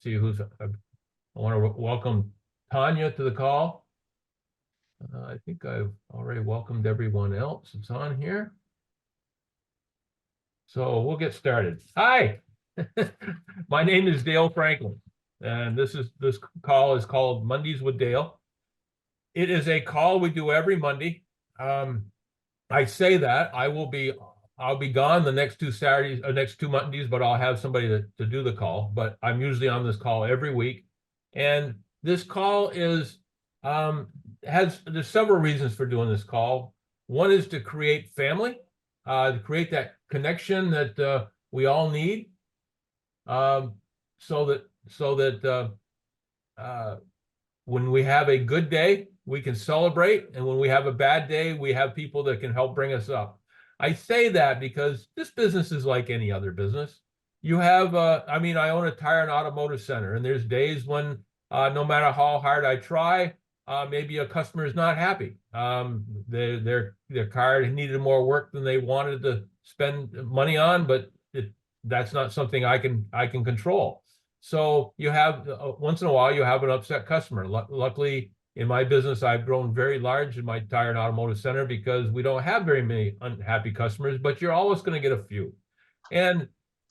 see who's, I want to welcome Tanya to the call. I think I've already welcomed everyone else that's on here. So we'll get started. Hi, my name is Dale Franklin, and this call is called Mondays with Dale. It is a call we do every Monday. I say that I'll be gone the next two Saturdays, next two Mondays, but I'll have somebody to do the call. But I'm usually on this call every week, and this call is there's several reasons for doing this call. One is to create family, to create that connection that we all need, so that when we have a good day, we can celebrate, and when we have a bad day, we have people that can help bring us up. I say that because this business is like any other business. You have, I own a tire and automotive center, and there's days when no matter how hard I try, maybe a customer is not happy. Their car needed more work than they wanted to spend money on, but that's not something I can control. So you have once in a while you have an upset customer. Luckily, in my business, I've grown very large in my tire and automotive center because we don't have very many unhappy customers, but you're always going to get a few. And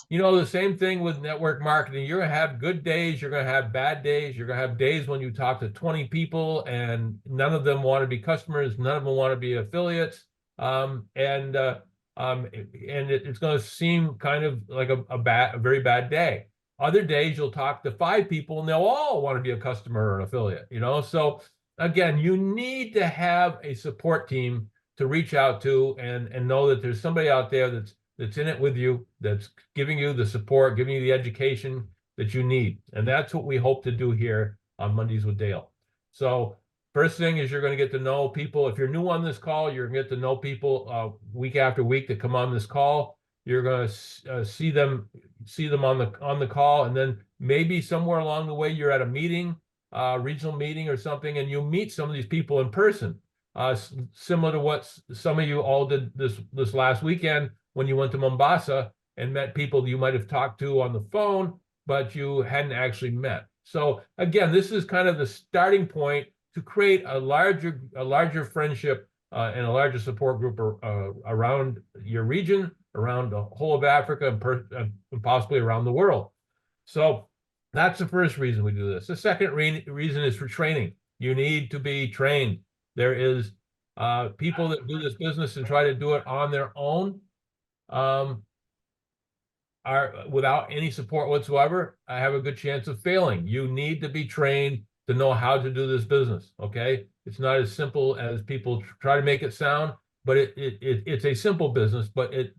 the same thing with network marketing. You're going to have good days. You're going to have bad days. You're going to have days when you talk to 20 people and none of them want to be customers. None of them want to be affiliates. And it's going to seem kind of like a very bad day. Other days you'll talk to 5 people and they'll all want to be a customer or an affiliate, So again, you need to have a support team to reach out to and know that there's somebody out there that's in it with you, that's giving you the support, giving you the education that you need. And that's what we hope to do here on Mondays with Dale. So first thing is you're going to get to know people. If you're new on this call, you're going to get to know people week after week that come on this call. You're going to see them on the call, and then maybe somewhere along the way you're at a meeting, regional meeting or something, and you meet some of these people in person, similar to what some of you all did this last weekend when you went to Mombasa and met people you might have talked to on the phone, but you hadn't actually met. So again, this is kind of the starting point to create a larger friendship and a larger support group around your region, around the whole of Africa, and possibly around the world. So that's the first reason we do this. The second reason is for training. You need to be trained. There is people that do this business and try to do it on their own, are without any support whatsoever, I have a good chance of failing. You need to be trained to know how to do this business, okay? It's not as simple as people try to make it sound, but it's a simple business, but it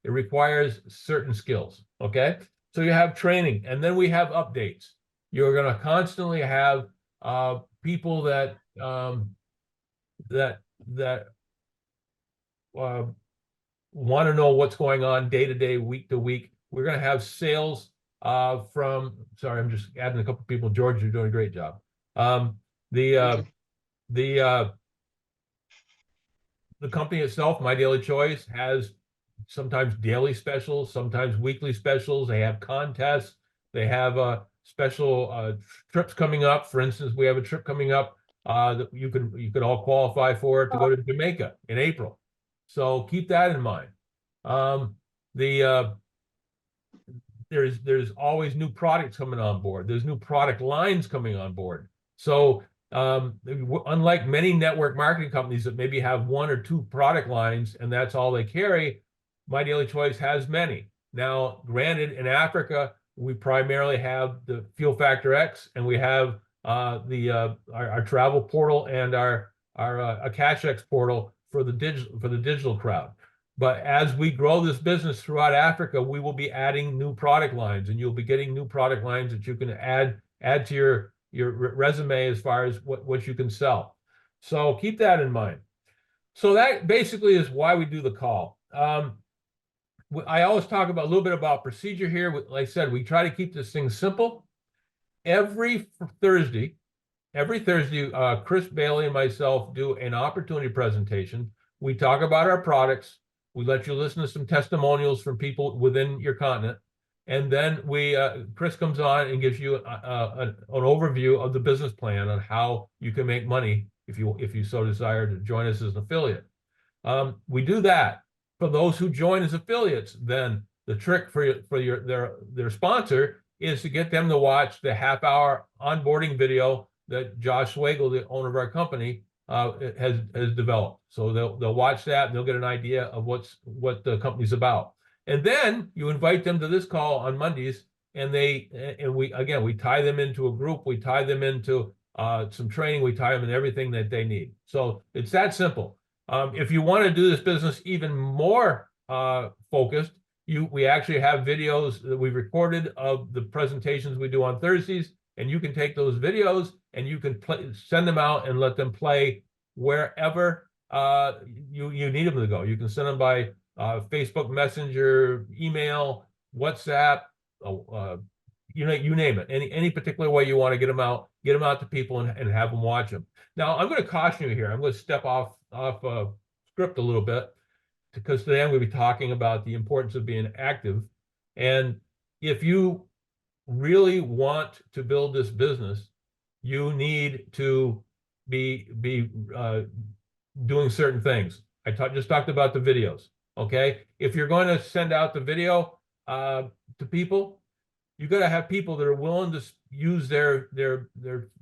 requires certain skills, okay? So you have training, and then we have updates. You're going to constantly have people that want to know what's going on day to day, week to week. We're going to have sales sorry, I'm just adding a couple of people. George, you're doing a great job. The company itself, My Daily Choice, has sometimes daily specials, sometimes weekly specials. They have contests. They have special trips coming up. For instance, we have a trip coming up that you could all qualify for to go to Jamaica in April. So keep that in mind. There's always new products coming on board. There's new product lines coming on board. So unlike many network marketing companies that maybe have 1 or 2 product lines and that's all they carry, My Daily Choice has many. Now, granted, in Africa, we primarily have the Fuel Factor X, and we have our travel portal and our CashX portal for the digital crowd. But as we grow this business throughout Africa, we will be adding new product lines, and you'll be getting new product lines that you can add to your resume as far as what you can sell. So keep that in mind. So that basically is why we do the call. I always talk about a little bit about procedure here. Like I said, we try to keep this thing simple. Every Thursday, Chris Bailey and myself do an opportunity presentation. We talk about our products. We let you listen to some testimonials from people within your continent. And then Chris comes on and gives you an overview of the business plan on how you can make money if you so desire to join us as an affiliate. We do that for those who join as affiliates. Then the trick for their sponsor is to get them to watch the half-hour onboarding video that Josh Swagel, the owner of our company, has developed. So they'll watch that and they'll get an idea of what the company's about. And then you invite them to this call on Mondays, and we tie them into a group, we tie them into some training, we tie them in everything that they need. So it's that simple. If you want to do this business even more focused, we actually have videos that we recorded of the presentations we do on Thursdays, and you can take those videos and you can send them out and let them play wherever you need them to go. You can send them by Facebook Messenger, email, WhatsApp, you name it. Any particular way you want to get them out to people and have them watch them. Now, I'm going to caution you here. I'm going to step off script a little bit, because today I'm going to be talking about the importance of being active. And if you really want to build this business, you need to be doing certain things. I just talked about the videos. Okay, if you're going to send out the video to people, you got to have people that are willing to use their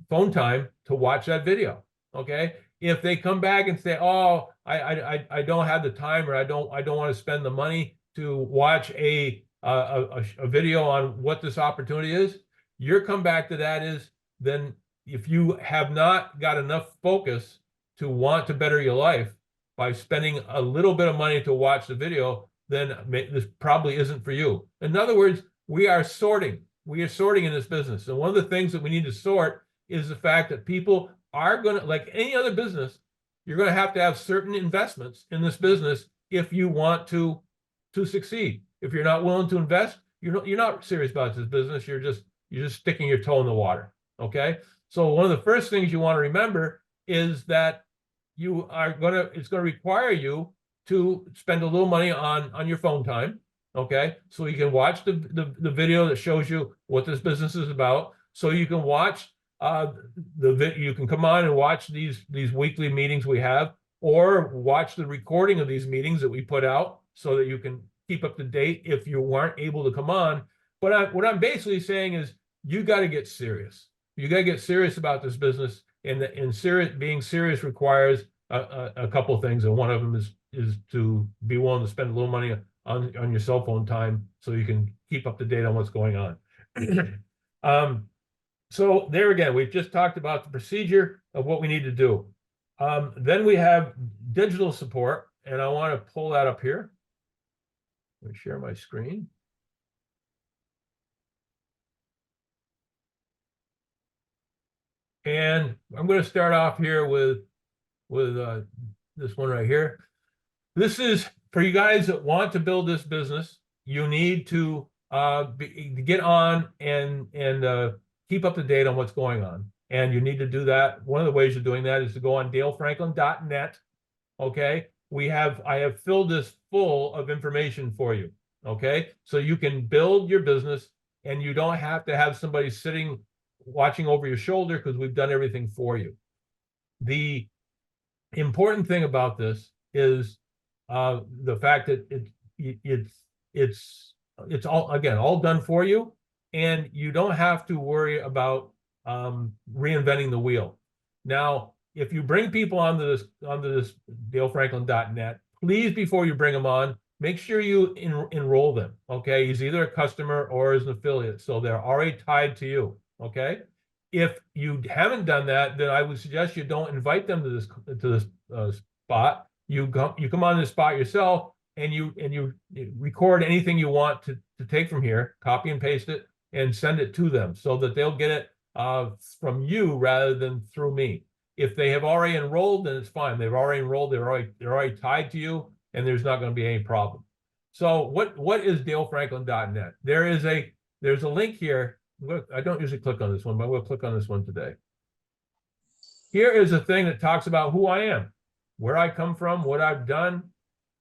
phone time to watch that video. Okay, if they come back and say, "Oh, I don't have the time," or I don't want to spend the money to watch a video on what this opportunity is, your comeback to that is, then if you have not got enough focus to want to better your life by spending a little bit of money to watch the video, then this probably isn't for you. In other words, we are sorting. We are sorting in this business. And one of the things that we need to sort is the fact that people are going to, like any other business, you're going to have certain investments in this business if you want to succeed. If you're not willing to invest, you're not serious about this business. You're just sticking your toe in the water. Okay. So one of the first things you want to remember is that it's going to require you to spend a little money on your phone time. Okay, so you can watch the video that shows you what this business is about. So you can watch you can come on and watch these weekly meetings we have, or watch the recording of these meetings that we put out, so that you can keep up to date if you weren't able to come on. But what I'm basically saying is, you got to get serious. You got to get serious about this business, and being serious requires a couple of things, and one of them is to be willing to spend a little money on your cell phone time so you can keep up to date on what's going on. So there again, we've just talked about the procedure of what we need to do. Then we have digital support, and I want to pull that up here. Let me share my screen. And I'm going to start off here with this one right here. This is for you guys that want to build this business. You need to get on and keep up to date on what's going on. And you need to do that. One of the ways of doing that is to go on dalefranklin.net. Okay. I have filled this full of information for you. Okay. So you can build your business, and you don't have to have somebody sitting watching over your shoulder, because we've done everything for you. The important thing about this is the fact that it's all done for you, and you don't have to worry about reinventing the wheel. Now, if you bring people onto this dalefranklin.net, please, before you bring them on, make sure you enroll them. Okay, he's either a customer or is an affiliate, so they're already tied to you. Okay, if you haven't done that, then I would suggest you don't invite them to this spot. You come on this spot yourself, and you record anything you want to take from here, copy and paste it, and send it to them, so that they'll get it from you rather than through me. If they have already enrolled, then it's fine. They've already enrolled. They're already tied to you, and there's not going to be any problem. So what is dalefranklin.net? There's a link here. I don't usually click on this one, but I'm going to click on this one today. Here is a thing that talks about who I am, where I come from, what I've done.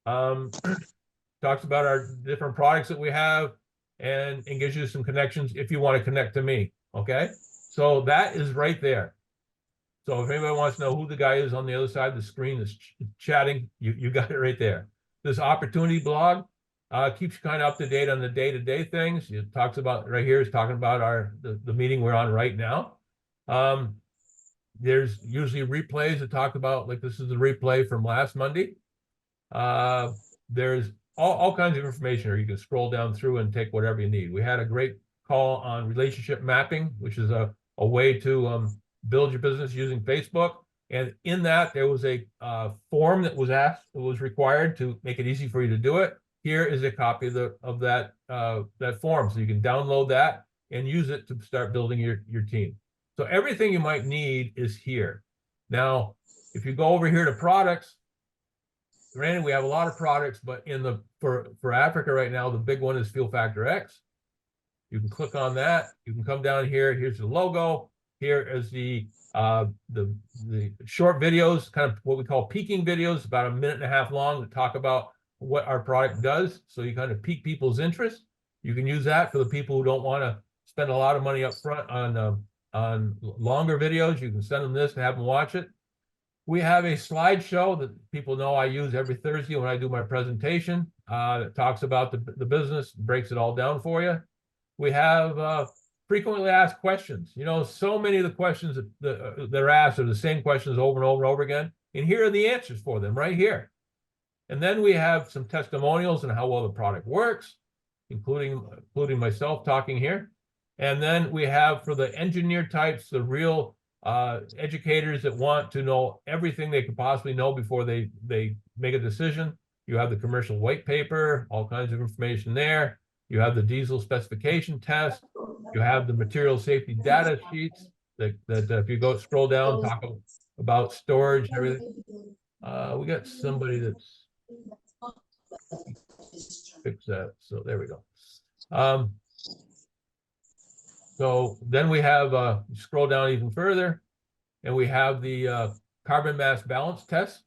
Talks about our different products that we have, and gives you some connections if you want to connect to me. Okay, so that is right there. So if anybody wants to know who the guy is on the other side of the screen that's chatting, you got it right there. This opportunity blog keeps you kind of up to date on the day-to-day things. It talks about right here is talking about the meeting we're on right now. There's usually replays that talk about, like this is the replay from last Monday. There's all kinds of information, or you can scroll down through and take whatever you need. We had a great call on relationship mapping, which is a way to build your business using Facebook. And in that, there was a form that was required to make it easy for you to do it. Here is a copy of that form, so you can download that and use it to start building your team. So everything you might need is here. Now, if you go over here to products, granted, we have a lot of products, but for Africa right now, the big one is Fuel Factor X. You can click on that. You can come down here. Here's the logo. Here is the short videos, kind of what we call peaking videos, about 1.5 minutes long, to talk about what our product does. So you kind of pique people's interest. You can use that for the people who don't want to spend a lot of money up front on longer videos. You can send them this and have them watch it. We have a slideshow that people know I use every Thursday when I do my presentation. That talks about the business, breaks it all down for you. We have frequently asked questions. You know, so many of the questions that are asked are the same questions over and over and over again. And here are the answers for them right here. And then we have some testimonials on how well the product works, including myself talking here. And then we have, for the engineer types, the real educators that want to know everything they could possibly know before they make a decision. You have the commercial white paper, all kinds of information there. You have the diesel specification test. You have the material safety data sheets that if you scroll down, talk about storage and everything. We got somebody that's fix that. So there we go. So then we have, scroll down even further, and we have the carbon mass balance test.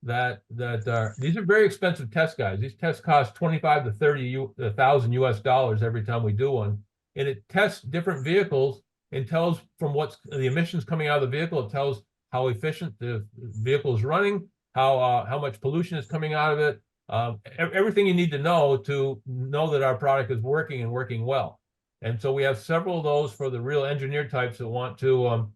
These are very expensive tests, guys. These tests cost 25 to 30,000 US dollars every time we do one, and it tests different vehicles and tells from what's the emissions coming out of the vehicle. It tells how efficient the vehicle is running, how much pollution is coming out of it, everything you need to know that our product is working and working well. And so we have several of those for the real engineer types that want to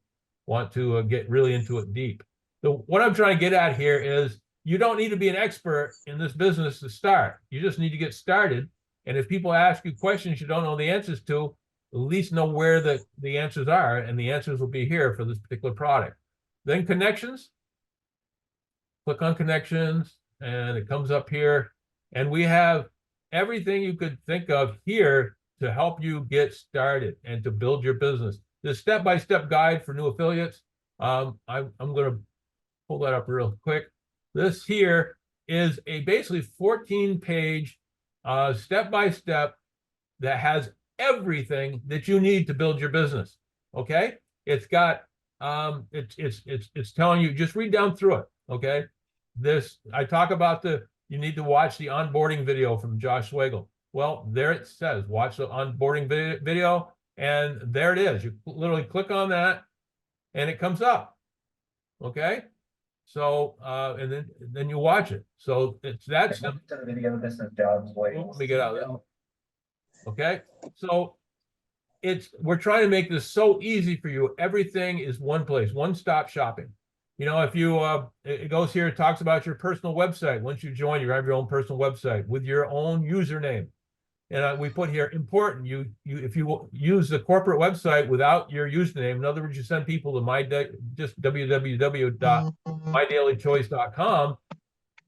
get really into it deep. What I'm trying to get at here is you don't need to be an expert in this business to start. You just need to get started. And if people ask you questions you don't know the answers to, at least know where the answers are, and the answers will be here for this particular product. Then connections. Click on connections, and it comes up here. And we have everything you could think of here to help you get started and to build your business. This step-by-step guide for new affiliates. I'm going to pull that up real quick. This here is a basically 14-page step-by-step that has everything that you need to build your business. Okay, it's got it's telling you, just read down through it. Okay, I talk about you need to watch the onboarding video from Josh Swagel. Well, there it says watch the onboarding video, and there it is. You literally click on that and it comes up. Okay, so and then you watch it. So it's that simple. Let me get out of that. Okay, so we're trying to make this so easy for you. Everything is one place, one-stop shopping. You know, if you it goes here, it talks about your personal website. Once you join, you have your own personal website with your own username. And we put here important. If you use the corporate website without your username, in other words, you send people to just www.mydailychoice.com,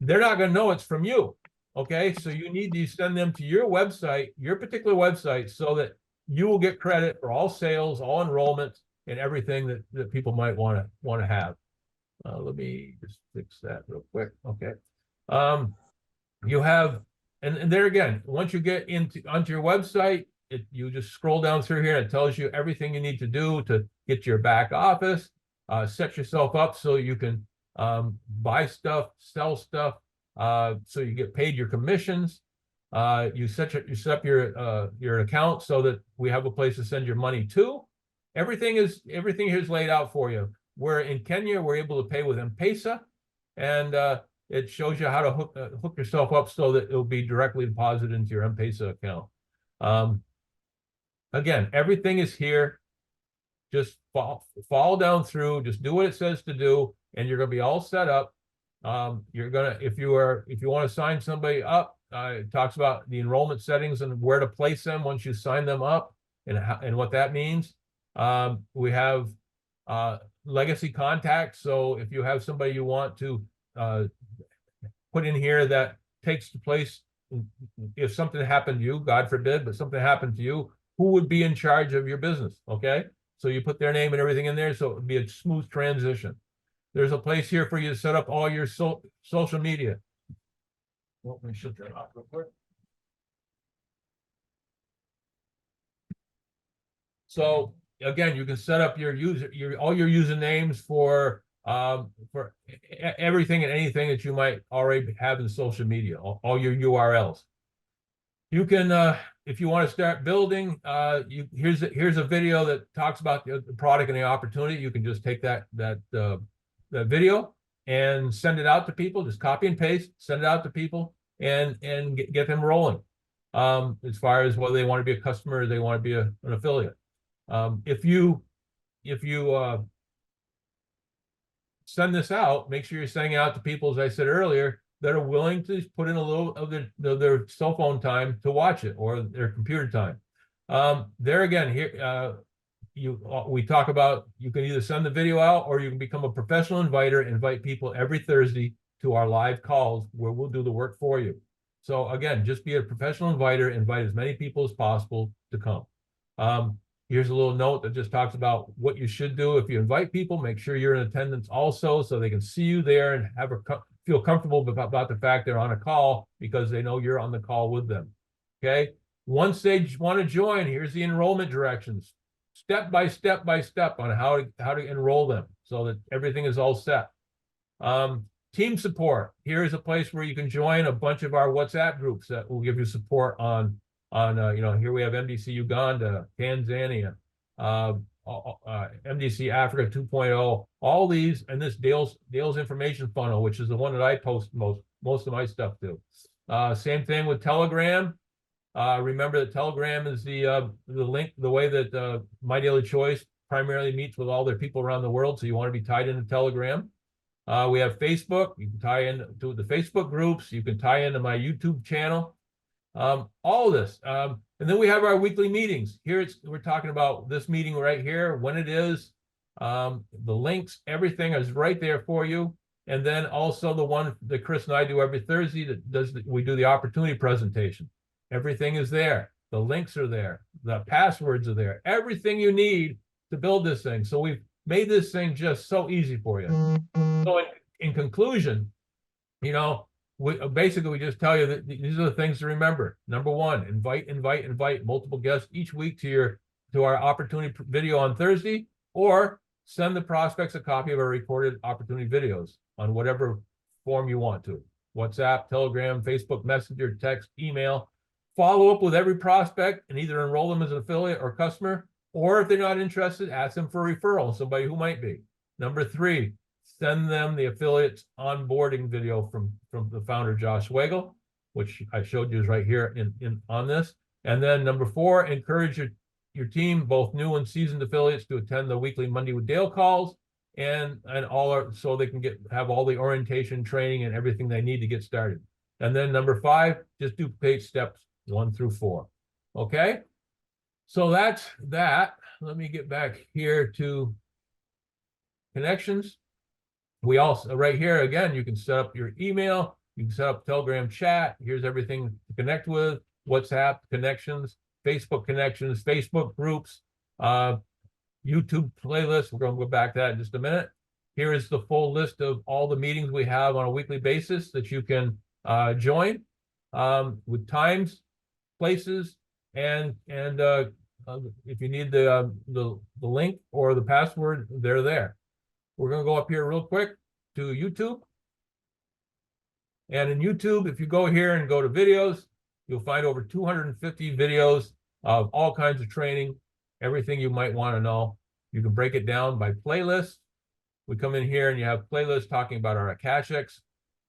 they're not going to know it's from you. Okay, so you need to send them to your website, your particular website, so that you will get credit for all sales, all enrollments, and everything that people might want to have. Let me just fix that real quick. Okay, you have. And there again, once you get onto your website, you just scroll down through here and it tells you everything you need to do to get to your back office, set yourself up so you can buy stuff, sell stuff, so you get paid your commissions. You set up your account so that we have a place to send your money to. Everything here is laid out for you. We're in Kenya, we're able to pay with M-Pesa, and it shows you how to hook yourself up so that it'll be directly deposited into your M-Pesa account. Again, everything is here. Just follow down through, just do what it says to do, and you're gonna be all set up. If you want to sign somebody up, it talks about the enrollment settings and where to place them once you sign them up, and what that means. We have legacy contacts. So if you have somebody you want to put in here that takes the place, if something happened to you, God forbid, but something happened to you, who would be in charge of your business? Okay, so you put their name and everything in there, so it would be a smooth transition. There's a place here for you to set up all your social media. Well, let me shut that off real quick. So again, you can set up your all your usernames for everything and anything that you might already have in social media, all your URLs. You can, if you want to start building, here's a video that talks about the product and the opportunity. You can just take that video and send it out to people. Just copy and paste, send it out to people, and get them rolling. As far as whether they want to be a customer or they want to be an affiliate. If you send this out, make sure you're sending it out to people, as I said earlier, that are willing to put in a little of their cell phone time to watch it, or their computer time. There again, here we talk about, you can either send the video out, or you can become a professional inviter, invite people every Thursday to our live calls where we'll do the work for you. So again, just be a professional inviter, invite as many people as possible to come. Here's a little note that just talks about what you should do. If you invite people, make sure you're in attendance also, so they can see you there and feel comfortable about the fact they're on a call, because they know you're on the call with them. Okay. Once they want to join, here's the enrollment directions, step by step on how to enroll them, so that everything is all set. Team support. Here is a place where you can join a bunch of our WhatsApp groups that will give you support on here we have MDC Uganda, Tanzania, MDC Africa 2.0, all these, and this Dale's information funnel, which is the one that I post most of my stuff to. Same thing with Telegram. Remember that Telegram is the link, the way that My Daily Choice primarily meets with all their people around the world, so you want to be tied into Telegram. We have Facebook. You can tie in to the Facebook groups. You can tie into my YouTube channel. All of this. And then we have our weekly meetings. Here we're talking about this meeting right here, when it is, the links, everything is right there for you. And then also the one that Chris and I do every Thursday, we do the opportunity presentation. Everything is there. The links are there. The passwords are there. Everything you need to build this thing. So we've made this thing just so easy for you. So in conclusion, we just tell you that these are the things to remember. Number one, invite multiple guests each week to our opportunity video on Thursday, or send the prospects a copy of our recorded opportunity videos on whatever form you want to. WhatsApp, Telegram, Facebook Messenger, text, email. Follow up with every prospect and either enroll them as an affiliate or customer, or if they're not interested, ask them for a referral, somebody who might be. Number three, send them the affiliates onboarding video from the founder, Josh Wagle, which I showed you is right here on this. And then number four, encourage your team, both new and seasoned affiliates, to attend the weekly Monday with Dale calls, and so they can have all the orientation, training, and everything they need to get started. And then number five, just duplicate steps 1 through 4. Okay, so that's that. Let me get back here to connections. We also, right here, again, you can set up your email, you can set up Telegram chat. Here's everything to connect with, WhatsApp connections, Facebook connections, Facebook groups, YouTube playlists. We're going to go back to that in just a minute. Here is the full list of all the meetings we have on a weekly basis that you can join, with times, places, and if you need the link or the password, they're there. We're going to go up here real quick to YouTube. And in YouTube, if you go here and go to videos, You'll find over 250 videos of all kinds of training, everything you might want to know. You can break it down by playlist. We come in here and you have playlists talking about our Akashics,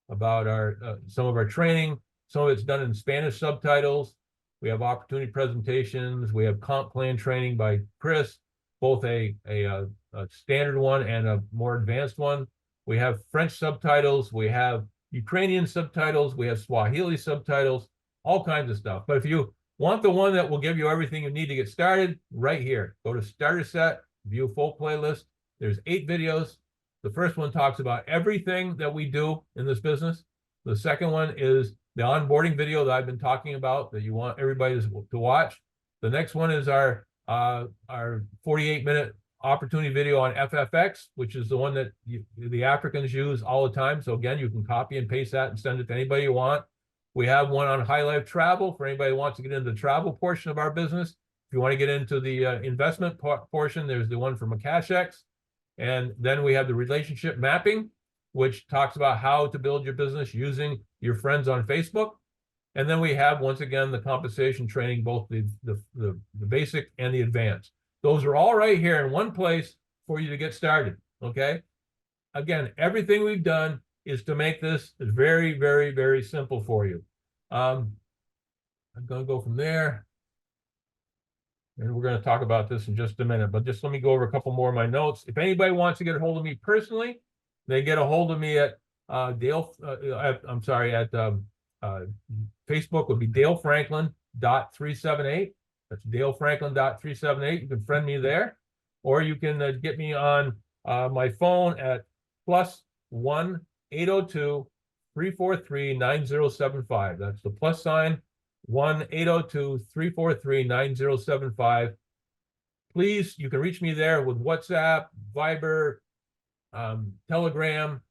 about our some of our training. Some of it's done in Spanish subtitles. We have opportunity presentations. We have comp plan training by Chris, both a standard one and a more advanced one. We have French subtitles. We have Ukrainian subtitles. We have Swahili subtitles, all kinds of stuff. But if you want the one that will give you everything you need to get started, right here, go to Starter Set, view full playlist. There's 8 videos. The first one talks about everything that we do in this business. The second one is the onboarding video that I've been talking about that you want everybody to watch. The next one is our 48-minute opportunity video on FFX, which is the one that the Africans use all the time. So again, you can copy and paste that and send it to anybody you want. We have one on high life travel for anybody who wants to get into the travel portion of our business. If you want to get into the investment portion, there's the one from Akashics. And then we have the relationship mapping, which talks about how to build your business using your friends on Facebook. And then we have, once again, the compensation training, both the basic and the advanced. Those are all right here in one place for you to get started, okay? Again, everything we've done is to make this very, very, very simple for you. I'm going to go from there. And we're going to talk about this in just a minute, but just let me go over a couple more of my notes. If anybody wants to get a hold of me personally, they get a hold of me at Facebook would be DaleFranklin.378. That's DaleFranklin.378. You can friend me there, or you can get me on my phone at +1 802-343-9075. That's the plus sign 1-802-343-9075. Please, you can reach me there with WhatsApp, Viber, Telegram,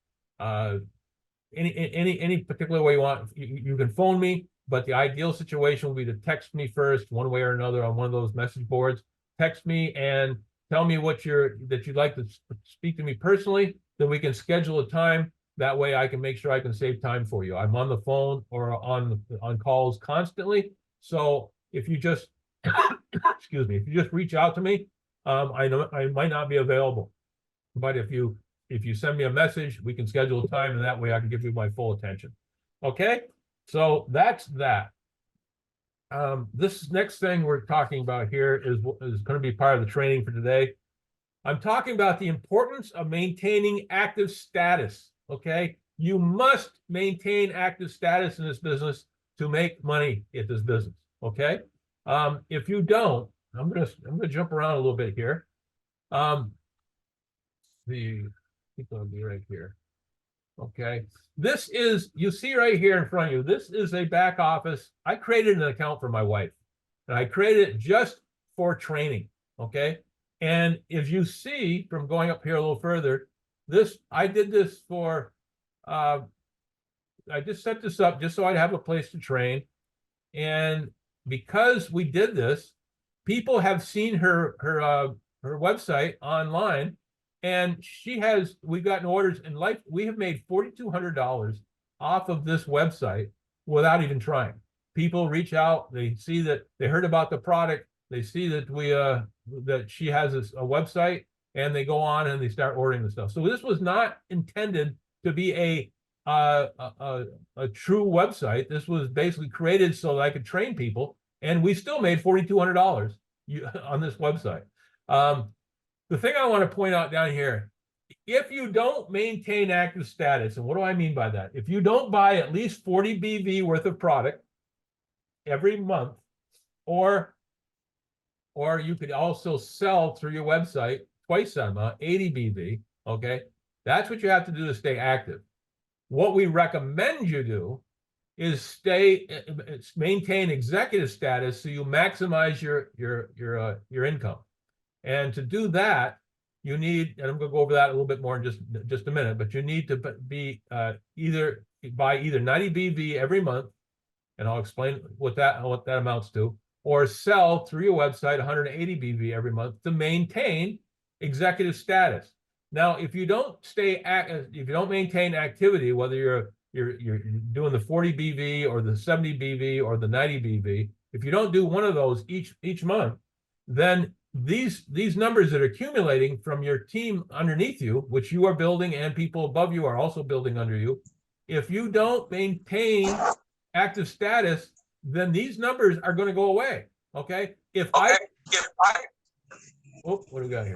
any particular way you want. You can phone me, but the ideal situation would be to text me first, one way or another, on one of those message boards. Text me and tell me that you'd like to speak to me personally. Then we can schedule a time. That way I can make sure I can save time for you. I'm on the phone or on calls constantly. So if you just, excuse me, if you just reach out to me, I know I might not be available. But if you send me a message, we can schedule a time, and that way I can give you my full attention. Okay, so that's that. This next thing we're talking about here is going to be part of the training for today. I'm talking about the importance of maintaining active status. Okay, you must maintain active status in this business to make money at this business. Okay, if you don't, I'm gonna jump around a little bit here. The people will be right here. Okay, this is, you see right here in front of you, this is a back office. I created an account for my wife, and I created it just for training. Okay, and if you see from going up here a little further, I did this for, I just set this up just so I'd have a place to train. And because we did this, people have seen her website online, and we've gotten orders in life. We have made $4,200 off of this website without even trying. People reach out, they see that they heard about the product, they see that that she has a website, and they go on and they start ordering the stuff. So this was not intended to be a true website. This was basically created so that I could train people, and we still made $4,200 on this website. The thing I want to point out down here, if you don't maintain active status, and what do I mean by that? If you don't buy at least 40 BV worth of product every month, or you could also sell through your website twice that amount, 80 BV, okay? That's what you have to do to stay active. What we recommend you do is maintain executive status so you maximize your income. And to do that, you need, and I'm going to go over that a little bit more in just a minute, but you need to be buy either 90 BV every month, and I'll explain what that amounts to, or sell through your website 180 BV every month to maintain executive status. Now, if you don't maintain activity, whether you're you're doing the 40 BV or the 70 BV or the 90 BV, if you don't do one of those each month, then these numbers that are accumulating from your team underneath you, which you are building and people above you are also building under you, if you don't maintain active status, then these numbers are going to go away. Okay. If I oh, what do we got here?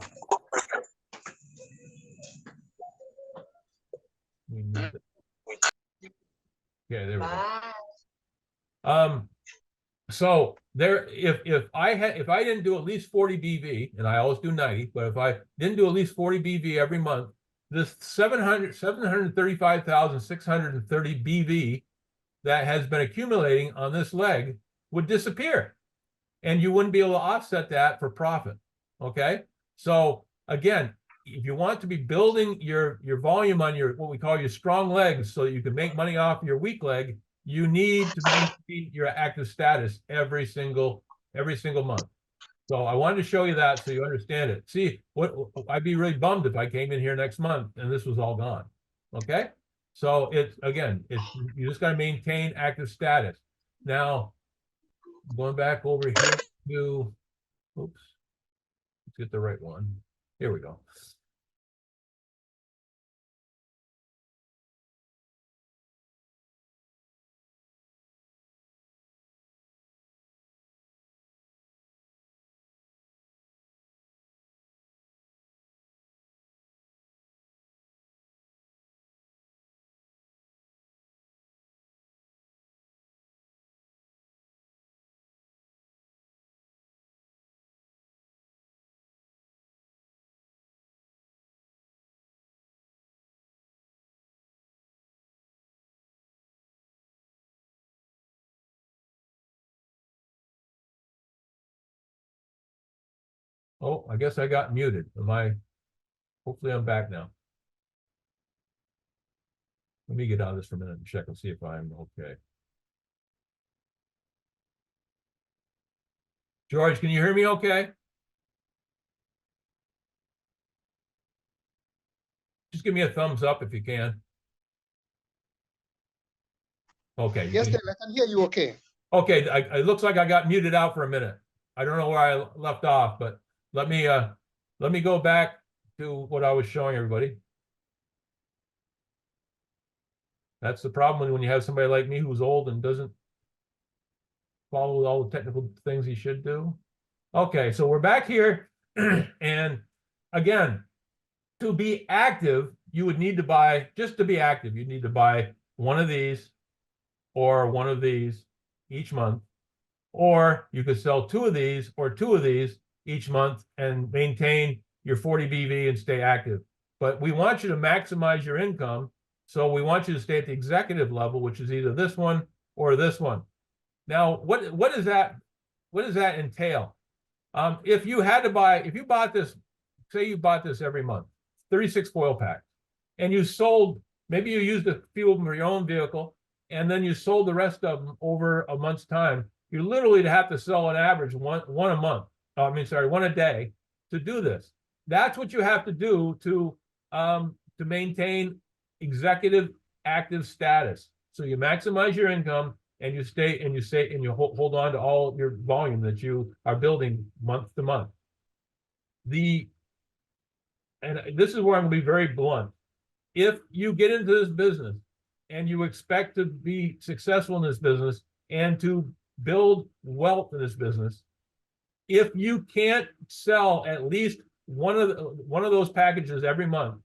Yeah, there we go. So there, if I didn't do at least 40 BV, and I always do 90, but if I didn't do at least 40 BV every month, this 735,630 BV that has been accumulating on this leg would disappear, and you wouldn't be able to offset that for profit. Okay, so again, if you want to be building your volume on your what we call your strong legs, so that you can make money off your weak leg, you need to maintain your active status every single month. So I wanted to show you that so you understand it. See, I'd be really bummed if I came in here next month and this was all gone. Okay, so you just got to maintain active status. Now, going back over here to, oops, let's get the right one. Here we go. Oh, I guess I got muted. Hopefully I'm back now. Let me get out of this for a minute and check and see if I'm okay. George, can you hear me okay? Just give me a thumbs up if you can. Okay. Yes, Dave, I can hear you okay. Okay, it looks like I got muted out for a minute. I don't know where I left off, but let me go back to what I was showing everybody. That's the problem when you have somebody like me who's old and doesn't follow all the technical things he should do. Okay, so we're back here. And again, to be active, you would need to buy, just to be active, you need to buy one of these or one of these each month. Or you could sell two of these or two of these each month and maintain your 40 BV and stay active. But we want you to maximize your income. So we want you to stay at the executive level, which is either this one or this one. Now, what does that entail? If you bought this, say you bought this every month, 36 foil packs, and you sold, maybe you used a few of them for your own vehicle, and then you sold the rest of them over a month's time, you literally have to sell an average one a month. One a day to do this. That's what you have to do to maintain executive active status. So you maximize your income and you hold on to all your volume that you are building month to month. And this is where I'm going to be very blunt. If you get into this business and you expect to be successful in this business and to build wealth in this business, if you can't sell at least one of those packages every month,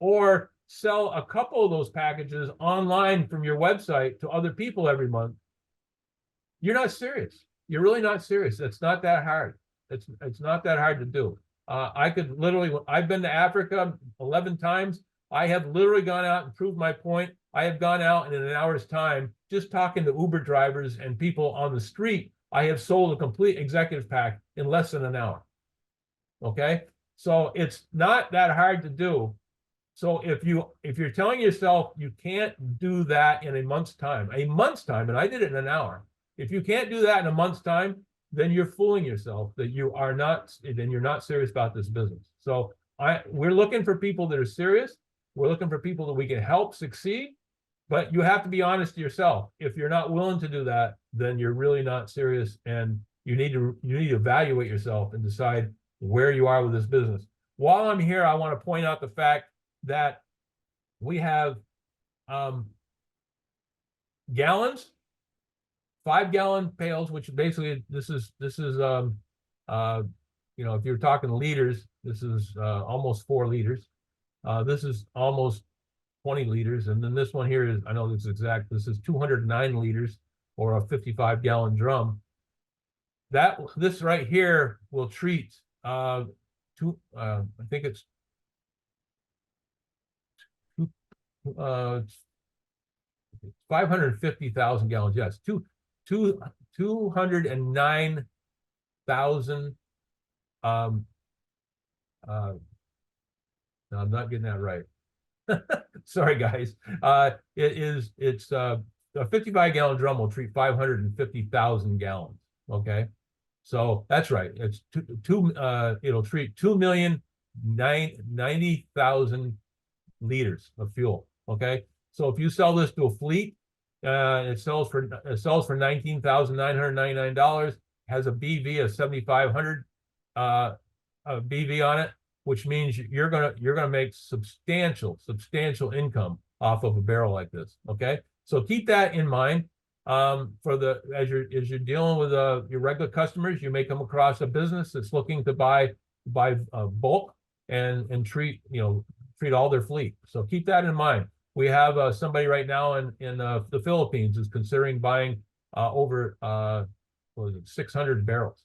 or sell a couple of those packages online from your website to other people every month, you're not serious. You're really not serious. It's not that hard. It's not that hard to do. I've been to Africa 11 times. I have literally gone out and proved my point. I have gone out and in an hour's time, just talking to Uber drivers and people on the street, I have sold a complete executive pack in less than an hour. Okay, so it's not that hard to do. So if you're telling yourself you can't do that in a month's time, and I did it in an hour. If you can't do that in a month's time, then you're fooling yourself that you're not serious about this business. So we're looking for people that are serious. We're looking for people that we can help succeed. But you have to be honest to yourself. If you're not willing to do that, then you're really not serious, and you need to evaluate yourself and decide where you are with this business. While I'm here, I want to point out the fact that we have gallons, 5-gallon pails, which basically this is you know, if you're talking liters, this is almost 4 liters. This is almost 20 liters, and then this one here is, I know this is exact, this is 209 liters, or a 55-gallon drum. This right here will treat I think it's 550,000 gallons. Yes, 209,000. No, I'm not getting that right. Sorry, guys. It's a 55-gallon drum will treat 550,000 gallons. Okay, so that's right. It's it'll treat 2,090,000 liters of fuel. Okay, so if you sell this to a fleet, it sells for $19,999. Has a BV of 7,500 BV on it, which means you're gonna make substantial income off of a barrel like this. Okay, so keep that in mind. As you're dealing with your regular customers, you may come across a business that's looking to buy bulk and treat all their fleet. So keep that in mind. We have somebody right now in the Philippines who's considering buying over 600 barrels.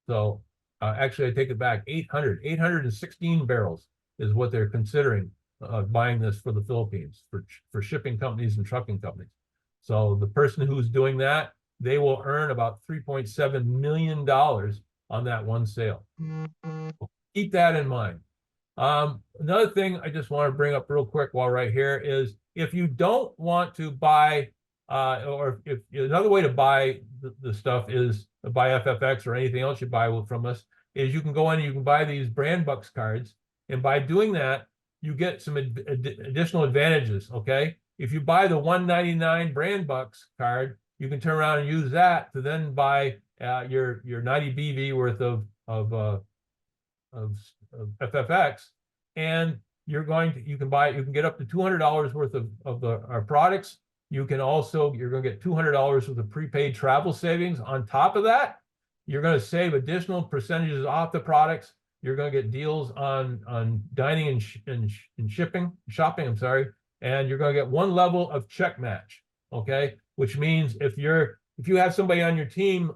So actually, I take it back. 816 barrels is what they're considering buying this for the Philippines for shipping companies and trucking companies. So the person who's doing that, they will earn about $3.7 million on that one sale. Keep that in mind. Another thing I just want to bring up real quick while right here is, if you don't want to buy, or if another way to buy the stuff is to buy FFX or anything else you buy from us, is you can go in and you can buy these brand bucks cards, and by doing that, you get some additional advantages. Okay, if you buy the 199 brand bucks card, you can turn around and use that to then buy your 90 BV worth of FFX, and you can get up to $200 worth of our products. You're going to get $200 worth of prepaid travel savings. On top of that, you're going to save additional percentages off the products. You're going to get deals on dining and shopping. I'm sorry, and you're going to get one level of check match. Okay, which means if you have somebody on your team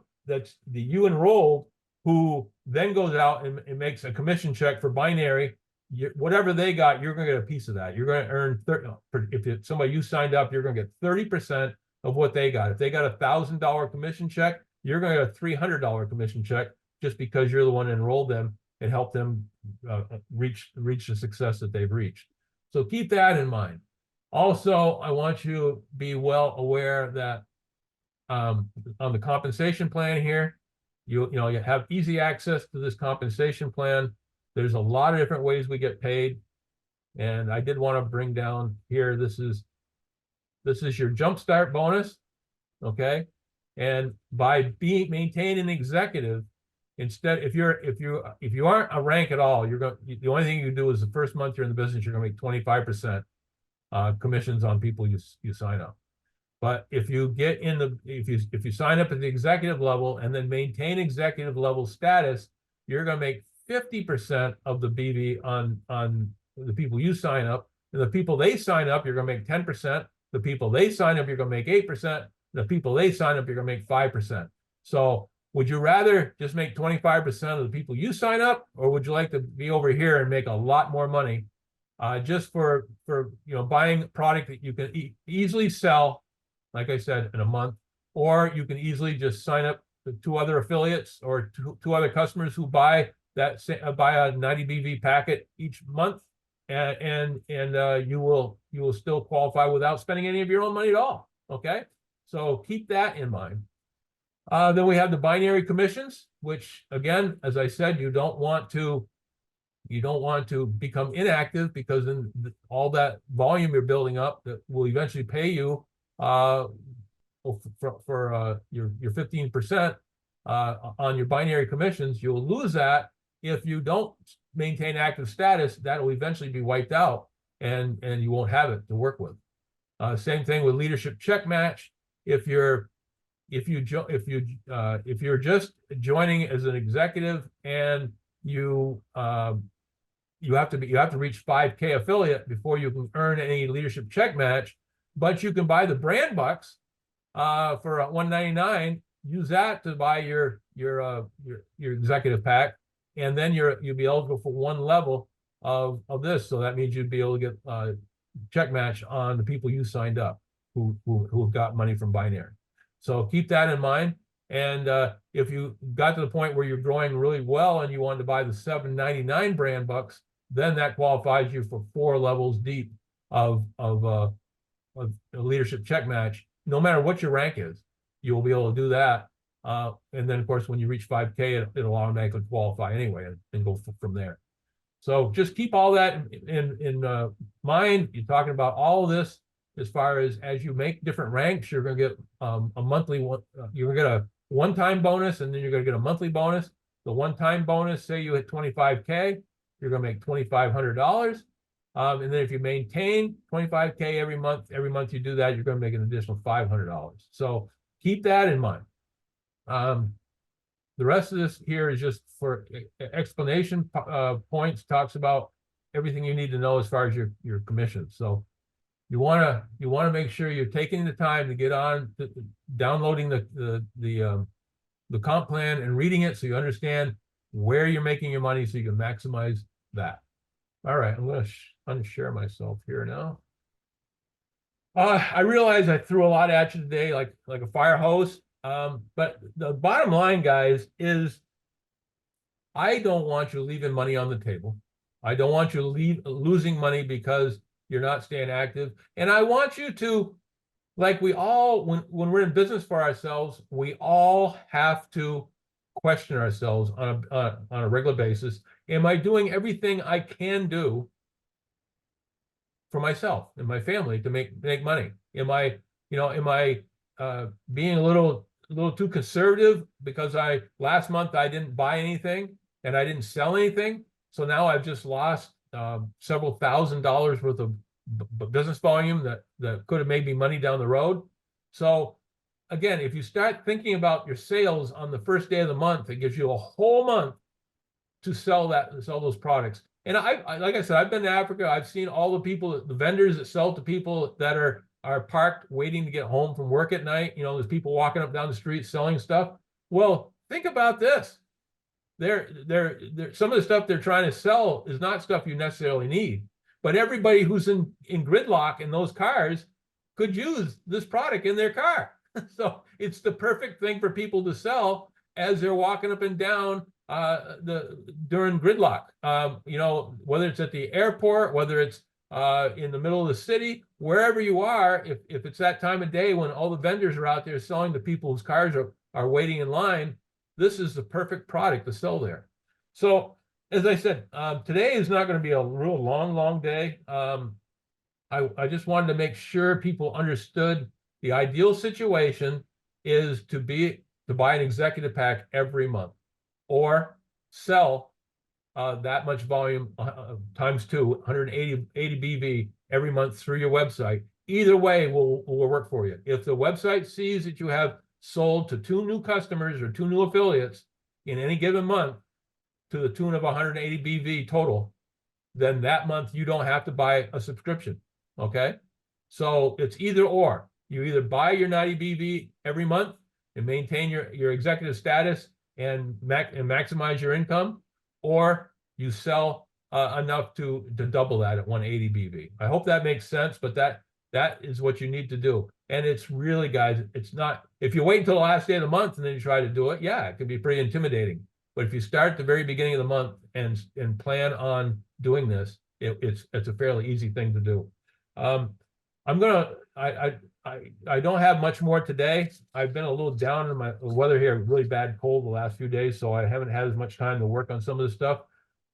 you enrolled, who then goes out and makes a commission check for binary, whatever they got, you're going to get a piece of that. You're going to earn if it's somebody you signed up, you're going to get 30% of what they got. If they got $1,000 commission check, you're going to get a $300 commission check, just because you're the one that enrolled them and helped them reach the success that they've reached. So keep that in mind. Also, I want you to be well aware that on the compensation plan here, you have easy access to this compensation plan. There's a lot of different ways we get paid, and I did want to bring down here. This is your jumpstart bonus, okay? And by maintaining executive, instead, if you aren't a rank at all, the only thing you can do is the first month you're in the business, you're going to make 25% commissions on people you sign up. But if you if you sign up at the executive level and then maintain executive level status, you're going to make 50% of the BV on the people you sign up. And the people they sign up, you're going to make 10%. The people they sign up, you're going to make 8%. The people they sign up, you're going to make 5%. So would you rather just make 25% of the people you sign up, or would you like to be over here and make a lot more money just for buying a product that you can easily sell, like I said, in a month, or you can easily just sign up to 2 other affiliates or 2 other customers who buy a 90 BV packet each month, and you will still qualify without spending any of your own money at all. Okay, so keep that in mind. Then we have the binary commissions, which again, as I said, you don't want to You don't want to become inactive, because then all that volume you're building up that will eventually pay you for your 15% on your binary commissions. You'll lose that if you don't maintain active status. That will eventually be wiped out, and you won't have it to work with. Same thing with leadership check match. If you're just joining as an executive, and you have to reach 5K affiliate before you can earn any leadership check match, but you can buy the brand bucks for $199. Use that to buy your executive pack, and then you'll be eligible for one level of this. So that means you'd be able to get check match on the people you signed up who have got money from binary. So keep that in mind. And if you got to the point where you're growing really well and you wanted to buy the $7.99 brand bucks, then that qualifies you for 4 levels deep of a leadership check match. No matter what your rank is, you will be able to do that. And then, of course, when you reach 5K, it'll automatically qualify anyway, and go from there. So just keep all that in mind. You're talking about all of this as far as you make different ranks, you're going to get a monthly one. You're going to get a one-time bonus, and then you're going to get a monthly bonus. The one-time bonus, say you hit 25K, you're going to make $2,500. And then if you maintain 25K every month you do that, you're going to make an additional $500. So keep that in mind. The rest of this here is just for explanation points. Talks about everything you need to know as far as your commission. So you want to make sure you're taking the time to get on to downloading the comp plan and reading it, so you understand where you're making your money, so you can maximize that. All right, I'm going to unshare myself here now. I realize I threw a lot at you today, like a fire hose. But the bottom line, guys, is I don't want you leaving money on the table. I don't want you losing money because you're not staying active. And I want you to, like we all, when we're in business for ourselves, we all have to question ourselves on a regular basis. Am I doing everything I can do for myself and my family to make money? Am I being a little too conservative because last month I didn't buy anything and I didn't sell anything, so now I've just lost several $1,000s worth of business volume that could have made me money down the road. So again, if you start thinking about your sales on the first day of the month, it gives you a whole month to sell those products. And I like I said, I've been to Africa. I've seen all the vendors that sell to people that are parked waiting to get home from work at night. There's people walking up down the street selling stuff. Well, think about this. Some of the stuff they're trying to sell is not stuff you necessarily need, but everybody who's in gridlock in those cars could use this product in their car. So it's the perfect thing for people to sell as they're walking up and down during gridlock. Whether it's at the airport, whether it's in the middle of the city, wherever you are, if it's that time of day when all the vendors are out there selling to people whose cars are waiting in line, this is the perfect product to sell there. So as I said, today is not going to be a real long day. I just wanted to make sure people understood the ideal situation is to buy an executive pack every month, or sell that much volume times 2, 180 BV every month through your website. Either way will work for you. If the website sees that you have sold to 2 new customers or 2 new affiliates in any given month to the tune of 180 BV total, then that month you don't have to buy a subscription. Okay, so it's either or. You either buy your 90 BV every month and maintain your executive status and maximize your income, or you sell enough to double that at 180 BV. I hope that makes sense, but that is what you need to do. And it's really, guys, it's not, if you wait until the last day of the month and then you try to do it, yeah, it can be pretty intimidating. But if you start at the very beginning of the month and plan on doing this, it's a fairly easy thing to do. I don't have much more today. I've been a little down in my weather here, really bad cold the last few days, so I haven't had as much time to work on some of this stuff.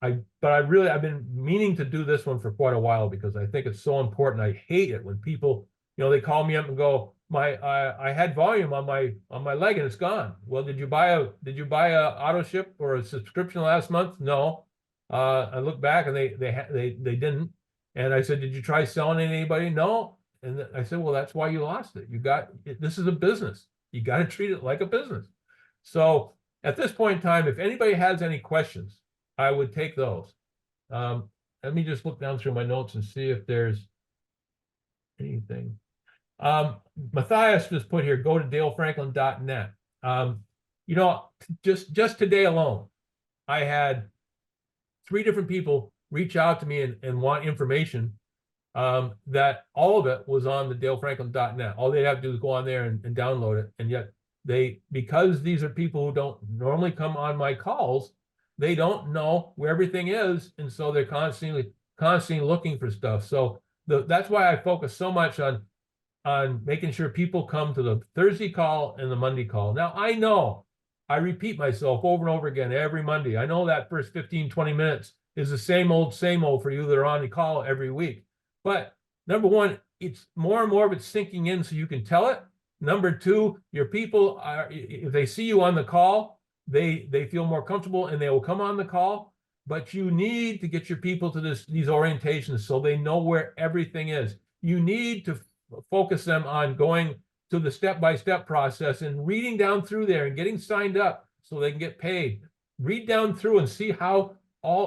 I've been meaning to do this one for quite a while because I think it's so important. I hate it when people, they call me up and go, I had volume on my leg and it's gone. Well, did you buy a auto ship or a subscription last month? No. I look back and they didn't. And I said, did you try selling it to anybody? No. And I said, well, that's why you lost it. This is a business. You got to treat it like a business. So at this point in time, if anybody has any questions, I would take those. Let me just look down through my notes and see if there's anything. Matthias just put here, go to dalefranklin.net. Just today alone, I had 3 different people reach out to me and want information that all of it was on the dalefranklin.net. All they have to do is go on there and download it. And yet because these are people who don't normally come on my calls, they don't know where everything is. And so they're constantly looking for stuff. So that's why I focus so much on making sure people come to the Thursday call and the Monday call. Now, I know I repeat myself over and over again every Monday. I know that first 15, 20 minutes is the same old for you that are on the call every week. But number one, it's more and more of it sinking in so you can tell it. Number two, your people if they see you on the call, they feel more comfortable and they will come on the call. But you need to get your people to these orientations so they know where everything is. You need to focus them on going to the step-by-step process and reading down through there and getting signed up so they can get paid. Read down through and see how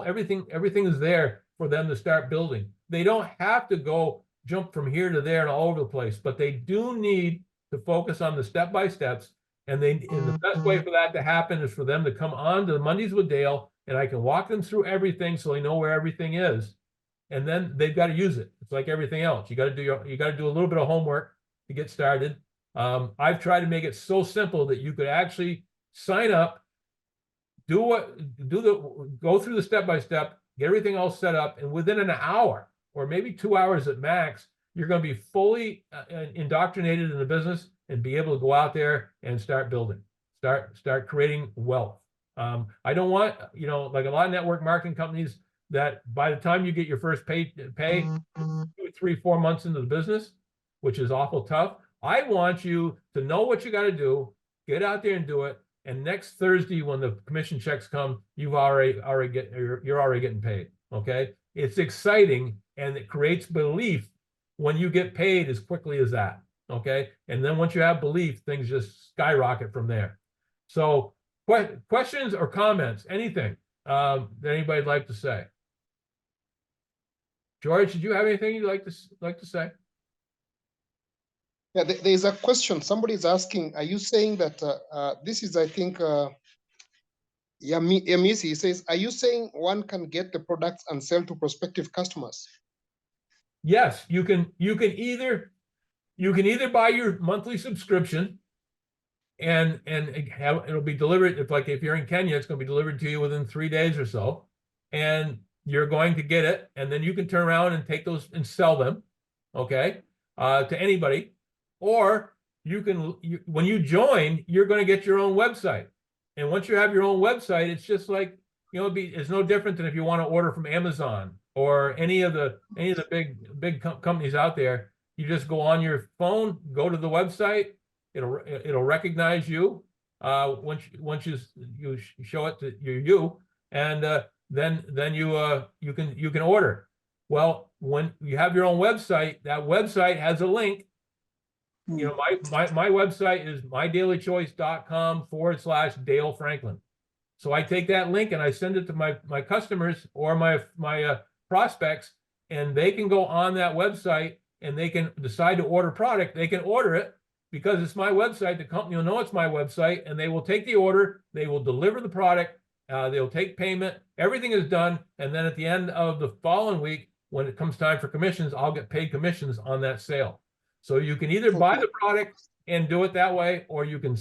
everything is there for them to start building. They don't have to go jump from here to there and all over the place, but they do need to focus on the step-by-steps. And the best way for that to happen is for them to come on to the Mondays with Dale, and I can walk them through everything so they know where everything is. And then they've got to use it. It's like everything else. You got to do a little bit of homework to get started. I've tried to make it so simple that you could actually sign up, go through the step-by-step, get everything all set up, and within an hour or maybe 2 hours at max, you're going to be fully indoctrinated in the business and be able to go out there and start building, start creating wealth. I don't want, like a lot of network marketing companies that by the time you get your first pay 2, 3, 4 months into the business, which is awful tough. I want you to know what you got to do, get out there and do it. And next Thursday, when the commission checks come, you're already getting paid. Okay. It's exciting and it creates belief when you get paid as quickly as that. Okay. And then once you have belief, things just skyrocket from there. So questions or comments, anything that anybody'd like to say? George, did you have anything you'd like to say? Yeah, there's a question. Somebody's asking, are you saying that this is, I think, Yamisi says, are you saying one can get the products and sell to prospective customers? Yes, you can either buy your monthly subscription and it'll be delivered. If you're in Kenya, it's going to be delivered to you within 3 days or so, and you're going to get it, and then you can turn around and take those and sell them, okay, to anybody. Or when you join, you're going to get your own website, and once you have your own website, it's just like it's no different than if you want to order from Amazon or any of the big companies out there. You just go on your phone, go to the website. It'll recognize you once you show it to you, and then you can order. Well, when you have your own website, that website has a link. My website is mydailychoice.com/Dale Franklin. So I take that link and I send it to my customers or my prospects, and they can go on that website and they can decide to order product. They can order it because it's my website. The company will know it's my website, and they will take the order. They will deliver the product. They'll take payment. Everything is done. And then at the end of the following week, when it comes time for commissions, I'll get paid commissions on that sale. So you can either buy the product and do it that way, or you can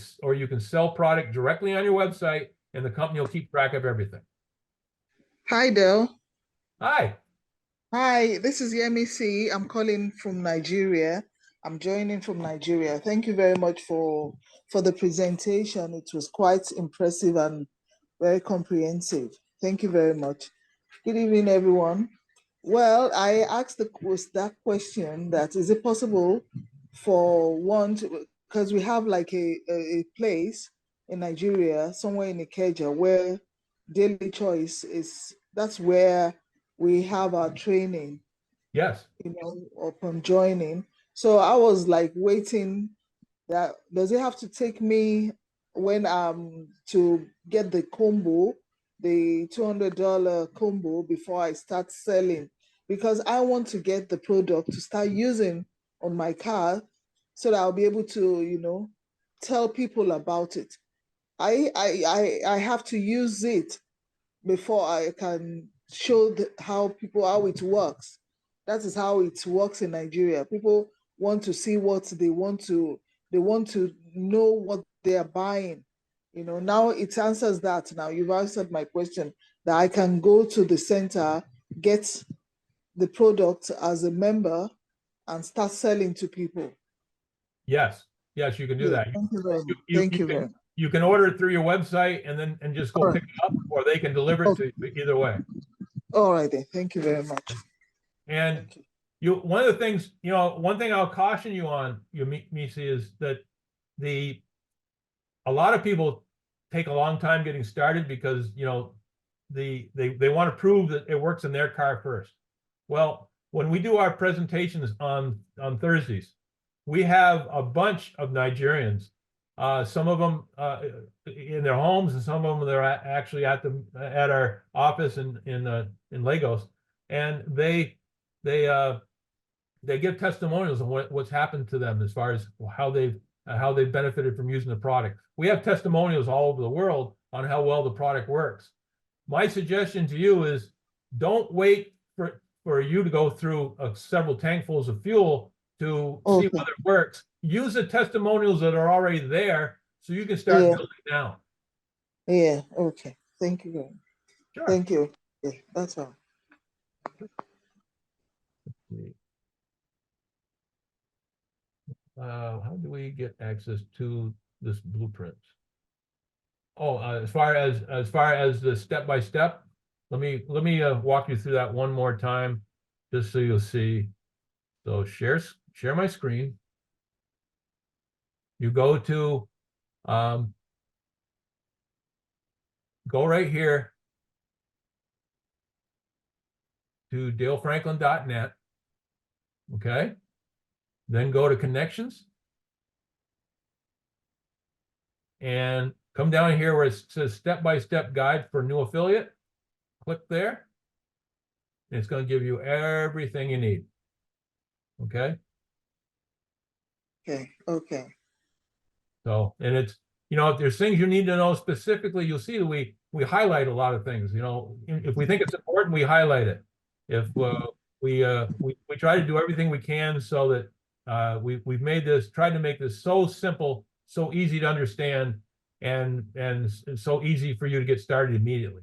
sell product directly on your website, and the company will keep track of everything. Hi, Dale. Hi. Hi, this is Yemi C. I'm calling from Nigeria. I'm joining from Nigeria. Thank you very much for the presentation. It was quite impressive and very comprehensive. Thank you very much. Good evening, everyone. Well, I asked that question that is it possible for one to, because we have like a place in Nigeria, somewhere in Ikeja, where Daily Choice is, that's where we have our training, Yes. upon joining. So I was like waiting that, does it have to take me when to get the combo, the $200 combo before I start selling? Because I want to get the product to start using on my car so that I'll be able to, tell people about it. I have to use it before I can show how it works. That is how it works in Nigeria. People want to see what they want to know what they are buying. Now it answers that. Now you've answered my question that I can go to the center, get the product as a member, and start selling to people. Yes. Yes, you can do that. Thank you very much. You Thank you can, very much. you can order it through your website and just go All pick it up, or they can deliver it to you either way. All right then. Thank you very much. And Thank you. one of the things, one thing I'll caution you on, Misi, is that a lot of people take a long time getting started because, they want to prove that it works in their car first. Well, when we do our presentations on Thursdays, we have a bunch of Nigerians, some of them in their homes, and some of them they're actually at our office in Lagos, and they give testimonials on what's happened to them as far as how they've benefited from using the product. We have testimonials all over the world on how well the product works. My suggestion to you is don't wait for you to go through several tankfuls of fuel to see whether it works. Use the testimonials that are already there so you can start building down. Yeah, okay. Thank you very much. Sure. Thank you. Yeah, that's all. How do we get access to this blueprint? Oh, as far as the step-by-step, let me walk you through that one more time, just so you'll see. So share my screen. You go to go right here to dalefranklin.net. Okay. Then go to connections and come down here where it says step-by-step guide for new affiliate. Click there. And it's going to give you everything you need. Okay. Okay. So, and it's, if there's things you need to know specifically, you'll see that we highlight a lot of things. If we think it's important, we highlight it. If we try to do everything we can so that we've tried to make this so simple, so easy to understand, and so easy for you to get started immediately.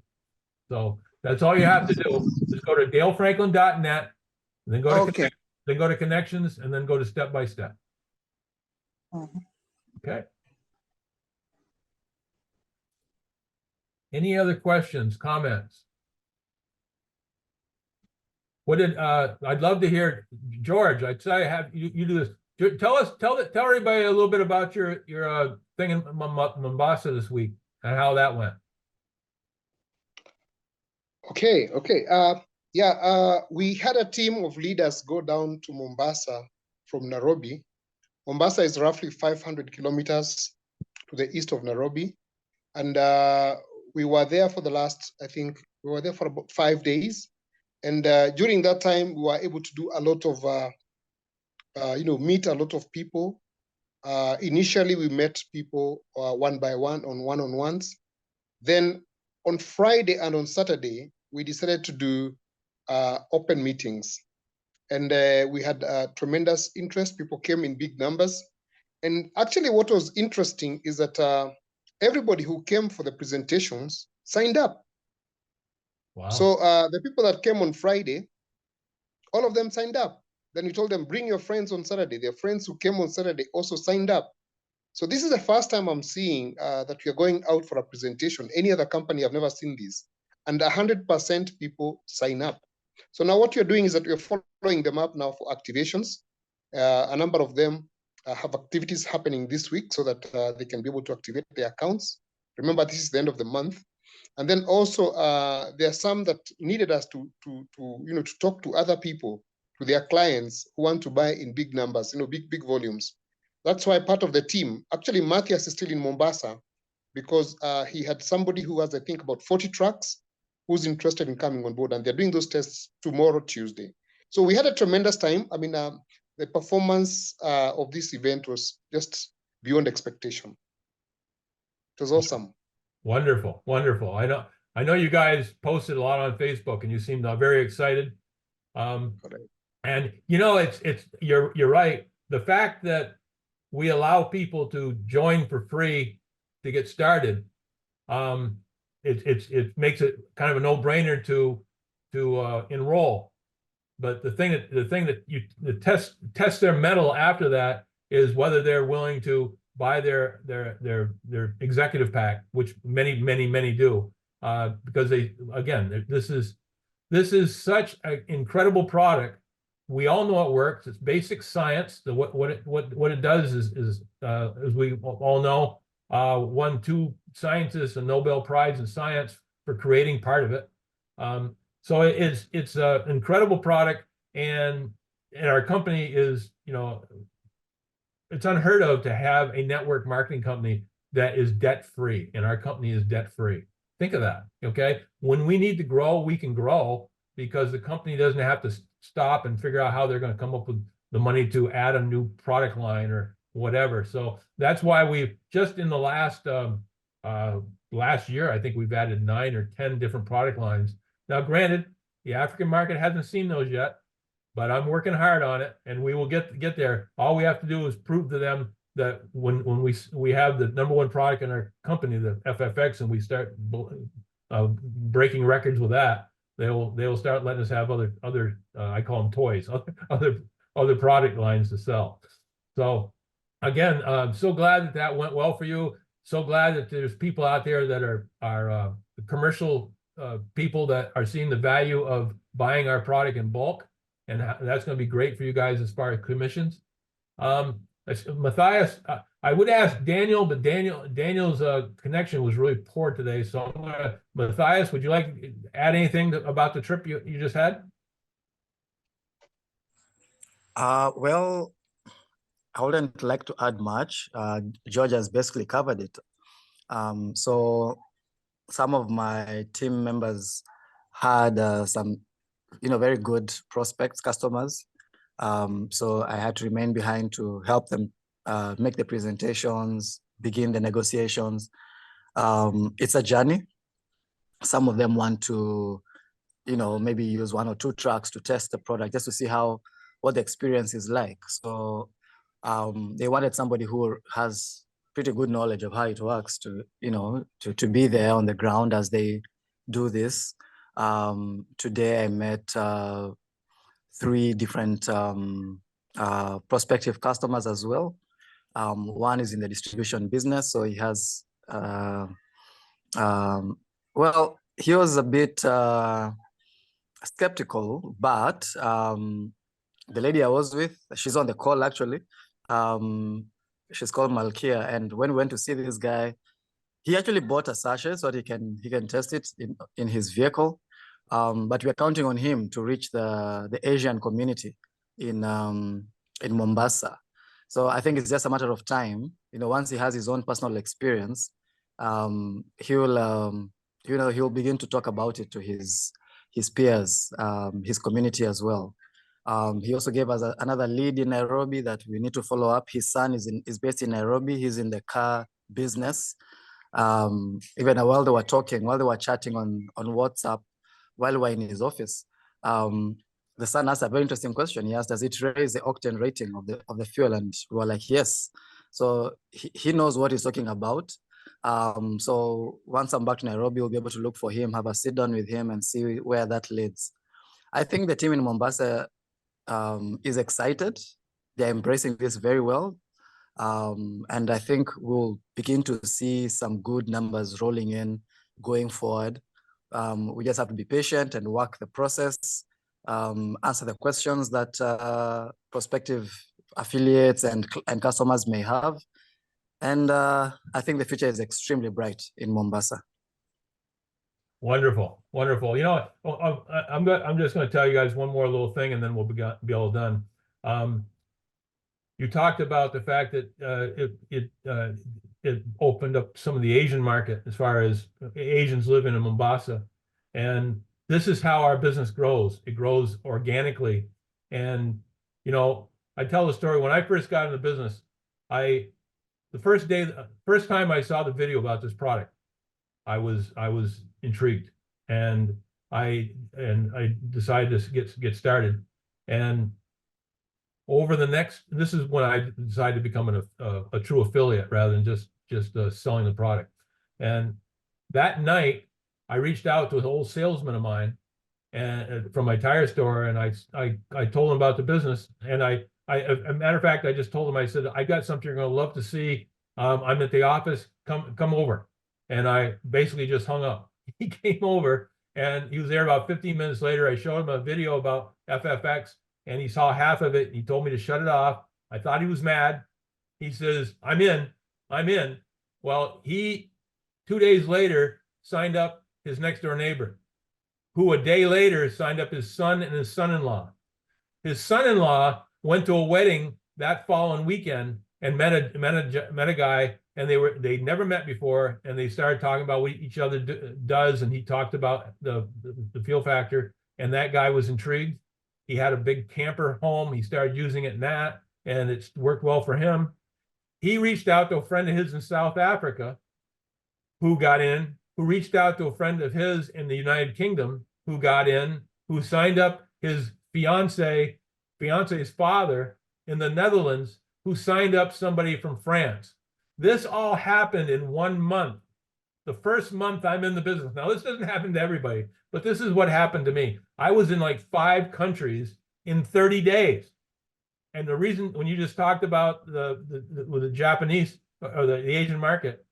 So that's all you have to do. Just go to dalefranklin.net, and then go to connections, and then go to step-by-step. Okay. Any other questions, comments? I'd love to hear, George, I'd say have you do this. Tell everybody a little bit about your thing in Mombasa this week and how that went. Okay. We had a team of leaders go down to Mombasa from Nairobi. Mombasa is roughly 500 kilometers to the east of Nairobi. And we were there for about 5 days. And during that time, we were able to do a lot of, meet a lot of people. Initially, we met people one by one on one-on-ones. Then on Friday and on Saturday, we decided to do open meetings. And we had tremendous interest. People came in big numbers. And actually what was interesting is that everybody who came for the presentations signed up. Wow. So the people that came on Friday, all of them signed up. Then we told them, bring your friends on Saturday. Their friends who came on Saturday also signed up. So this is the first time I'm seeing that we are going out for a presentation. Any other company, I've never seen this. and 100% people sign up. So now what you're doing is that you're following them up now for activations. A number of them have activities happening this week so that they can be able to activate their accounts. Remember, this is the end of the month. And then also there are some that needed us to talk to other people, to their clients who want to buy in big numbers, big volumes. That's why part of the team, actually Matthias is still in Mombasa because he had somebody who has, I think, about 40 trucks who's interested in coming on board, and they're doing those tests tomorrow, Tuesday. So we had a tremendous time. I mean, the performance of this event was just beyond expectation. It was awesome. Wonderful, wonderful. I know you guys posted a lot on Facebook, and you seemed very excited. And you're right. The fact that we allow people to join for free to get started, it makes it kind of a no-brainer to enroll. But the thing that you test their mettle after that is whether they're willing to buy their executive pack, which many do, because this is such an incredible product. We all know it works. It's basic science. What it does is as we all know, won 2 scientists and Nobel Prize in science for creating part of it. So it's an incredible product, and our company is, it's unheard of to have a network marketing company that is debt-free, and our company is debt-free. Think of that, okay? When we need to grow, we can grow because the company doesn't have to stop and figure out how they're going to come up with the money to add a new product line or whatever. So that's why we've just in the last year, I think we've added 9 or 10 different product lines. Now, granted, the African market hasn't seen those yet, but I'm working hard on it, and we will get there. All we have to do is prove to them that when we have the #1 product in our company, the FFX, and we start breaking records with that, they will start letting us have other I call them toys, other product lines to sell. So again, I'm so glad that went well for you. So glad that there's people out there that are commercial people that are seeing the value of buying our product in bulk, and that's going to be great for you guys as far as commissions. Matthias, I would ask Daniel, but Daniel's connection was really poor today. So I'm gonna, Matthias, would you like to add anything about the trip you just had? Well, I wouldn't like to add much. George has basically covered it. So some of my team members had some, very good prospects, customers. So I had to remain behind to help them make the presentations, begin the negotiations. It's a journey. Some of them want to, maybe use 1 or 2 trucks to test the product just to see what the experience is like. So they wanted somebody who has pretty good knowledge of how it works to be there on the ground as they do this. Today I met 3 different prospective customers as well. One is in the distribution business, so he has, well, he was a bit skeptical, but the lady I was with, she's on the call actually. She's called Malkia, and when we went to see this guy, he actually bought a sachet so that he can test it in his vehicle. But we're counting on him to reach the Asian community in Mombasa. So I think it's just a matter of time. Once he has his own personal experience, he'll begin to talk about it to his peers, his community as well. He also gave us another lead in Nairobi that we need to follow up. His son is based in Nairobi. He's in the car business. Even while they were chatting on WhatsApp, while we were in his office, the son asked a very interesting question. He asked, does it raise the octane rating of the fuel? And we were like, yes. So he knows what he's talking about. So once I'm back to Nairobi, we'll be able to look for him, have a sit down with him and see where that leads. I think the team in Mombasa is excited. They're embracing this very well. And I think we'll begin to see some good numbers rolling in going forward. We just have to be patient and work the process, answer the questions that prospective affiliates and customers may have. And I think the future is extremely bright in Mombasa. Wonderful, wonderful. You know, I'm just going to tell you guys one more little thing, and then we'll be all done. You talked about the fact that it opened up some of the Asian market as far as Asians living in Mombasa, and this is how our business grows. It grows organically, and you know, I tell the story when I first got into business. The first time I saw the video about this product, I was intrigued, and I decided to get started. And over the next, this is when I decided to become a true affiliate rather than just selling the product. And that night, I reached out to an old salesman of mine, and from my tire store, and I told him about the business. And as a matter of fact, I just told him, I said, I got something you're going to love to see. I'm at the office. Come over. And I basically just hung up. He came over, and he was there about 15 minutes later. I showed him a video about FFX, and he saw half of it. He told me to shut it off. I thought he was mad. He says, I'm in. Well, 2 days later signed up his next door neighbor, who a day later signed up his son and his son-in-law. His son-in-law went to a wedding that following weekend and met a guy, and they'd never met before, and they started talking about what each other does, and he talked about the feel factor, and that guy was intrigued. He had a big camper home. He started using it in that, and it's worked well for him. He reached out to a friend of his in South Africa who got in, who reached out to a friend of his in the United Kingdom who got in, who signed up his fiance's father in the Netherlands, who signed up somebody from France. This all happened in 1 month. The first month I'm in the business. Now, this doesn't happen to everybody, but this is what happened to me. I was in like 5 countries in 30 days. And the reason, when you just talked about the Japanese or the Asian market,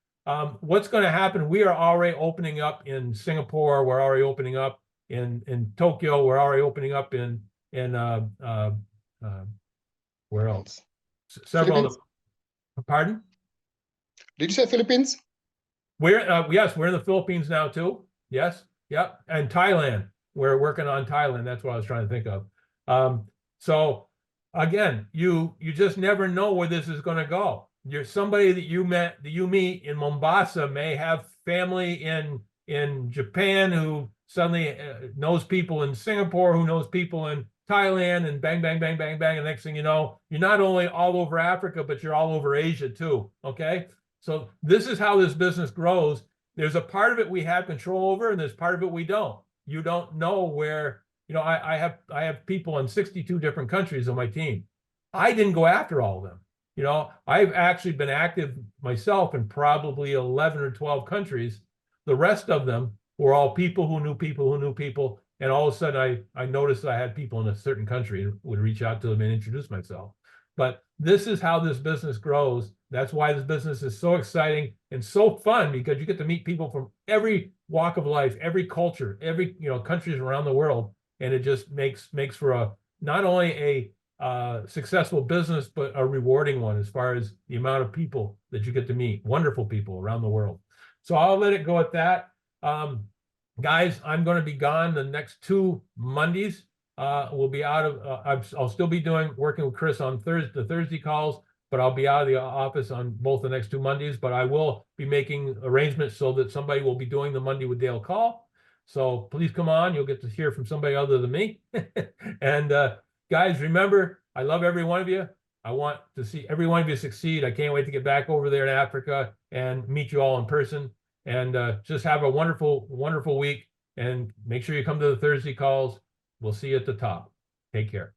what's going to happen? We are already opening up in Singapore. We're already opening up in Tokyo. We're already opening up in where else? Several other, pardon? Did you say Philippines? Yes, we're in the Philippines now too. Yes, yep, and Thailand. We're working on Thailand. That's what I was trying to think of. So again, you just never know where this is going to go. You're somebody that you meet in Mombasa may have family in Japan who suddenly knows people in Singapore, who knows people in Thailand, and bang, bang, bang, bang, bang. And next thing you know, you're not only all over Africa, but you're all over Asia too. Okay. So this is how this business grows. There's a part of it we have control over, and there's part of it we don't. You don't know where, I have people in 62 different countries on my team. I didn't go after all of them. I've actually been active myself in probably 11 or 12 countries. The rest of them were all people who knew people who knew people. And all of a sudden, I noticed that I had people in a certain country and would reach out to them and introduce myself. But this is how this business grows. That's why this business is so exciting and so fun, because you get to meet people from every walk of life, every culture, every countries around the world, and it just makes for not only a successful business, but a rewarding one as far as the amount of people that you get to meet, wonderful people around the world. So I'll let it go at that. Guys, I'm going to be gone the next 2 Mondays. We'll be out of, I'll still be working with Chris on the Thursday calls, but I'll be out of the office on both the next 2 Mondays, but I will be making arrangements so that somebody will be doing the Monday with Dale call. So please come on. You'll get to hear from somebody other than me. And guys, remember, I love every one of you. I want to see every one of you succeed. I can't wait to get back over there in Africa and meet you all in person. And just have a wonderful, wonderful week. And make sure you come to the Thursday calls. We'll see you at the top. Take care.